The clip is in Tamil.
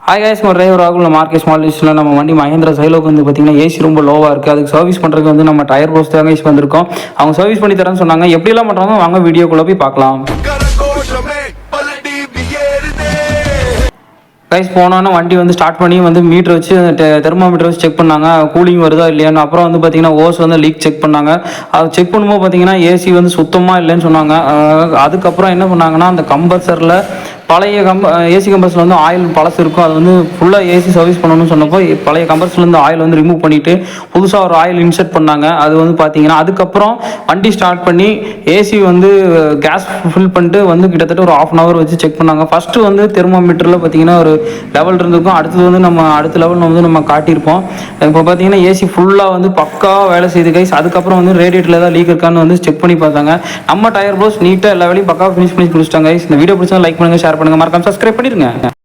ஹாய் கைஸ், ஒரு டிரைவர் ராகுல் மார்க்கெட் ஸ்மால் லிஸ்ட்டில் நம்ம வண்டி மஹேந்திரா சைலோக்கு வந்து பார்த்தீங்கன்னா ஏசி ரொம்ப லோவாக இருக்குது. அதுக்கு சர்வீஸ் பண்ணுறதுக்கு வந்து நம்ம டயர் போஸ்ட் தான் கைஸ் வந்திருக்கோம். அவங்க சர்வீஸ் பண்ணி தரேன்னு சொன்னாங்க. எப்படிலாம் பண்ணுறாங்க வாங்க வீடியோக்குள்ளே போய் பார்க்கலாம். கைஸ் போனோன்னா வண்டி வந்து ஸ்டார்ட் பண்ணி வந்து மீட்டர் வச்சு தெர்மோமீட்டர் வச்சு செக் பண்ணாங்க, கூலிங் வருதா இல்லையான்னு. அப்புறம் வந்து பார்த்தீங்கன்னா ஓஸ் வந்து லீக் செக் பண்ணாங்க. அது செக் பண்ணும்போது பார்த்தீங்கன்னா ஏசி வந்து சுத்தமாக இல்லைன்னு சொன்னாங்க. அதுக்கப்புறம் என்ன பண்ணாங்கன்னா அந்த கம்பர்சரில் பழைய ஏசி கம்பர்ஸில் வந்து ஆயில் பழசு இருக்கும், அது வந்து ஃபுல்லாக ஏசி சர்வீஸ் பண்ணணும்னு சொன்னப்போ பழைய கம்பர்ஸ்லேருந்து ஆயில் வந்து ரிமூவ் பண்ணிவிட்டு புதுசாக ஒரு ஆயில் இன்செர்ட் பண்ணாங்க. அது வந்து பார்த்தீங்கன்னா அதுக்கப்புறம் வண்டி ஸ்டார்ட் பண்ணி ஏசி வந்து கேஸ் ஃபில் பண்ணிட்டு வந்து கிட்டத்தட்ட ஒரு 1/2 hour வச்சு செக் பண்ணாங்க. ஃபஸ்ட்டு வந்து தெர்மோமீட்டரில் பார்த்தீங்கன்னா ஒரு லெவல் இருந்திருக்கும், அடுத்தது வந்து நம்ம அடுத்த லெவல் வந்து நம்ம காட்டியிருப்போம். இப்போ பார்த்தீங்கன்னா ஏசி ஃபுல்லாக வந்து பக்காவாக வேலை செய்யுது கைஸ். அதுக்கப்புறம் வந்து ரேடியேட்டரில் ஏதாவது லீக் இருக்கான்னு வந்து செக் பண்ணி பார்த்தாங்க. நம்ம டயர் ப்ரோஸ் நீட்டாக எல்லா வேலையும் பக்காவாக ஃபினிஷ் பண்ணி கொடுத்துட்டாங்க கைஸ். இந்த வீடியோ பிடிச்சா லைக் பண்ணுங்கள், ஷேர் பண்ணுங்கள், மறக்காம சப்ஸ்கிரைப் பண்ணிடுங்க.